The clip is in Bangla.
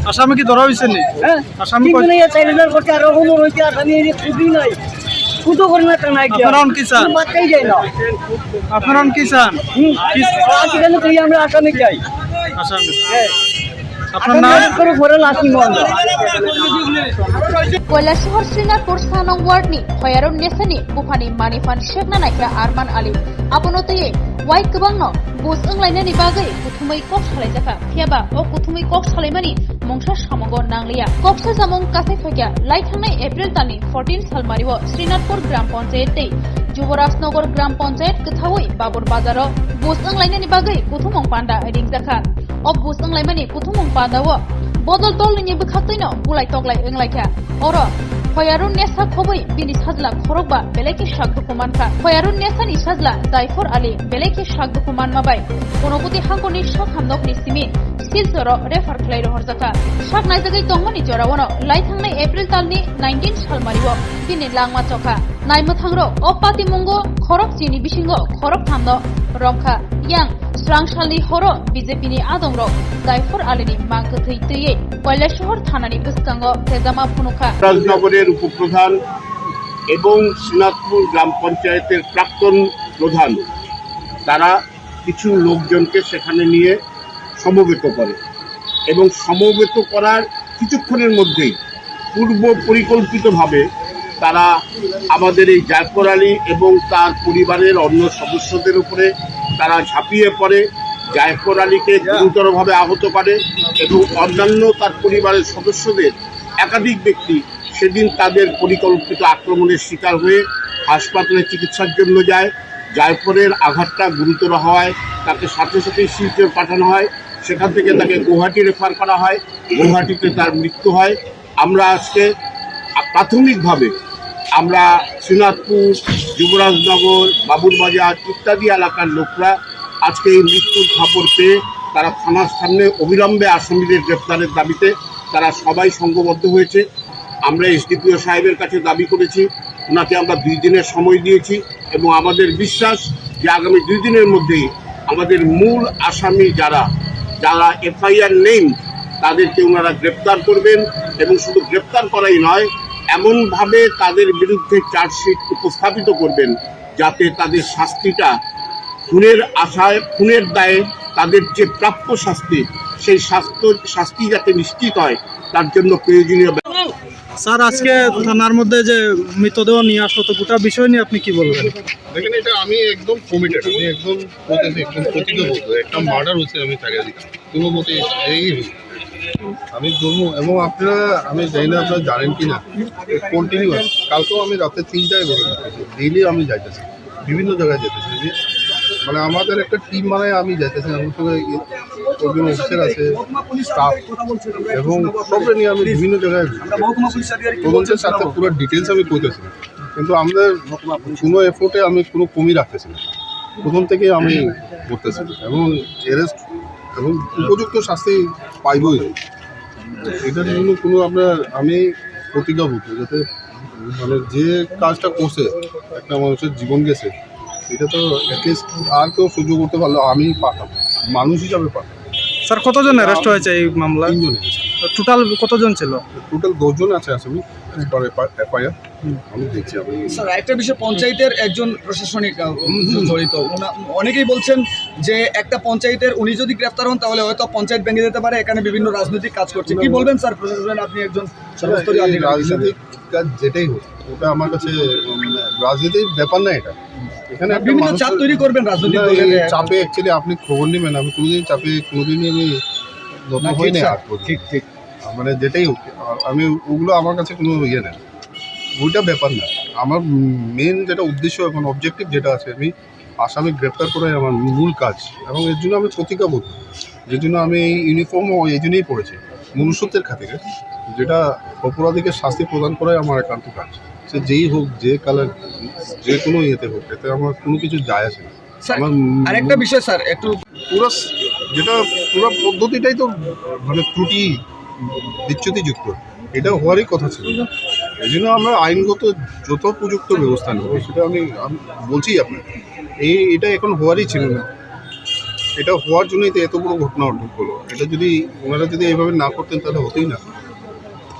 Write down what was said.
আসামি কি ধরা হয়েছে নি? আসামি আপনারা কি চান? আপনারা কি চান? আসামি আপনার নাম? কৈলাসহর শ্রীনাথপুর সানং वार्डनि हयारुन नेसानि बुफानि मानिफान शेखना नायग्रा आरमान आली आबनतये वाइ गोबांनो बुस ओंलायनायनि बागै कुथुमै कक सालायजाखा फियाबा अ कुथुमै कक सालायमानि मंसा सामगन नांलिया कक्सा जामुं कासे फैया लाइथांनाय एप्रिल दाननि 14 सालमारिव श्रीनाथपुर ग्राम पंचायत दै युवराजनगर ग्राम पंचायत गोथावै बाबुर बाजाराव बुस ओंलायनायनि बागै कुथुमं पान्दा रिंजाखा अ बुस ओंलायमानि कुथुमं पान्दाव बदल दलनि बखातैनो बुलाय तगलाय ओंलायखा अर हयारुन नेसा खबै बिनि साजला खरगबा बेलेके शागदुकुमानखा हयारुन नेसानि साजला जायफर आली बेलेके शागदुकुमान माबाय गणपति हांगनि शाक हामदकनि सिमि सिलचर रेफार खलाय रहरजाखा शाक नायजागै दंमनि जरावनो लाइथांनाय एप्रिल तालनि 19 सालमारिव बिनि लांमा चखा नायमथांरो अपाति मुंगो खरक चिनि बिसिंगो खरक थामनो रंखा yang स्रांसालनि हरो बीजेपीनि आदंरो जायफर आलिनि मांगथै तैयै কৈলাসহর থানাनि गोसकांगो तेजामा फुनुखा রাজনগরের উপপ্রধান এবং শ্রীনাথপুর গ্রাম পঞ্চায়েতের প্রাক্তন প্রধান তারা কিছু লোকজনকে সেখানে নিয়ে সমবেত করে এবং সমবেত করার কিছুক্ষণের মধ্যেই পূর্ব পরিকল্পিতভাবে তারা আমাদের এই জায়ফর আলী এবং তার পরিবারের অন্য সদস্যদের উপরে তারা ঝাঁপিয়ে পড়ে জায়ফর আলীকে গুরুতরভাবে আহত করে এবং অন্যান্য তার পরিবারের সদস্যদের একাধিক ব্যক্তি সেদিন তাদের পরিকল্পিত আক্রমণের শিকার হয়ে হাসপাতালে চিকিৎসার জন্য যায়। জায়ফরের আঘাতটা গুরুতর হওয়ায় তাকে সাথে সাথেই শিলচর পাঠানো হয়, সেখান থেকে তাকে গুয়াহাটি রেফার করা হয়, গুয়াহাটিতে তার মৃত্যু হয়। আমরা আজকে প্রাথমিকভাবে আমরা শ্রীনাথপুর, যুবরাজনগর, বাবুর বাজার ইত্যাদি এলাকার লোকরা আজকে এই মৃত্যুর খবর পেয়ে তারা থানার সামনে অবিলম্বে আসামিদের গ্রেপ্তারের দাবিতে তারা সবাই সংঘবদ্ধ হয়েছে। আমরা এসডিপিও সাহেবের কাছে দাবি করেছি, ওনাকে আমরা 2 দিনের সময় দিয়েছি এবং আমাদের বিশ্বাস যে আগামী 2 দিনের মধ্যেই আমাদের মূল আসামি যারা এফআইআর নেই তাদেরকে ওনারা গ্রেপ্তার করবেন এবং শুধু গ্রেপ্তার করাই নয়, এমনভাবে তাদের বিরুদ্ধে চার্জশিট উপস্থাপিত করবেন যাতে তাদের শাস্তিটা খুনের দায়ে তাদের যে প্রাপ্য শাস্তি সেই শাস্তি যাতে নিশ্চিত হয় তার জন্য প্রয়োজনীয়। স্যার, আজকে থানার মধ্যে যে মৃতদেহ নিয়ে আসলো, তো গোটা বিষয় নিয়ে আপনি কি বলবেন? দেখেন, এটা আমি একদম কমিটেড, আমি একদম প্রতিজ্ঞাবদ্ধ। একটা মার্ডার হচ্ছে, আমি তাড়িয়ে দিতাম কোনো মতে এই আমি ধরবো। এবং আপনারা, আমি জানি না আপনারা জানেন কি না, কন্টিনিউ কালকেও আমি রাতে 3টায় বেরো যাচ্ছি, ডেইলি আমি যাইতেছি, বিভিন্ন জায়গায় যেতেছি। মানে আমাদের একটা টিম বানায় আমি যাইতেছি, আমার সঙ্গে একজন অফিসার আছে, স্টাফ এবং সবরে নিয়ে আমি বিভিন্ন জায়গায় তদন্তের সাথে পুরো ডিটেলস আমি করতেছি। কিন্তু আমাদের কোনো এফোর্টে আমি কোনো কমি রাখতেছি না, প্রথম থেকে আমি করতেছি এবং অ্যারেস্ট এবং উপযুক্ত শাস্তি পাইবই। এটার জন্য কোনো আমি প্রতিজ্ঞাবদ্ধ যাতে মানে যে কাজটা করছে একটা মানুষের জীবন গেছে, এটা তো অ্যাটলিস্ট আর কেউ সহ্য করতে পারলো, আমি পারতাম, মানুষ হিসাবে পারতাম। স্যার, কতজন অ্যারেস্ট হয়েছে এই মামলা? 3 জন। টোটাল কতজন ছিল? টোটাল 10 জন আছে আসামি এফআইআর। আমি দেখছি। স্যার, একটা বিষয়, পঞ্চায়েতের একজন প্রশাসনিক জড়িত, অনেকেই বলছেন যে একটা পঞ্চায়েতের উনি যদি গ্রেফতার হন তাহলে হয়তো পঞ্চায়েত ভেঙে যেতে পারে, এখানে বিভিন্ন রাজনৈতিক কাজ করছে। কি বলবেন স্যার প্রশাসন, আপনি একজন সর্বস্তরীয় রাজনৈতিক কাজ যেটাই হোক, ওটা আমার কাছে রাজনীতির ব্যাপার না। এটা এখানে বিভিন্ন চাপ তৈরি করবেন রাজনৈতিক চাপে। অ্যাকচুয়ালি আপনি খবর নেবেন, আমি কোনোদিন চাপে কোনোদিনই আমি নতুন হই না। ঠিক মানে যেটাই হোক, আমি ওগুলো আমার কাছে কোনো ইয়ে নেই, ওইটা ব্যাপার না। আমার মেন যেটা উদ্দেশ্য এখন অবজেক্টিভ যেটা আছে, আমি আসামি গ্রেপ্তার করাই আমার মূল কাজ এবং এর জন্য আমি প্রতিজ্ঞাবদ্ধ। যে জন্য আমি এই ইউনিফর্ম এই জন্যই পড়েছি, মনুষ্যত্বের খাতিরে, যেটা অপরাধীকে শাস্তি প্রদান করাই আমার একান্ত কাজ। সে যেই হোক, যে কালার, যে কোনো ইয়েতে হোক, এতে আমার কোনো কিছু যায় আসে না। আমার আরেকটা বিষয় স্যার, একটু পুরো যেটা পুরো পদ্ধতিটাই তো মানে ত্রুটি বিচ্যুতিযুক্ত, এটা হওয়ারই কথা ছিল। এই জন্য আমরা আইনগত যত উপযুক্ত ব্যবস্থা নেব, সেটা আমি বলছি আপনাকে, এটা এখন হওয়ারই ছিল না। এটা হওয়ার জন্যই তো এত বড় ঘটনা হলো। এটা যদি ওনারা যদি এইভাবে না করতেন তাহলে হতেই না।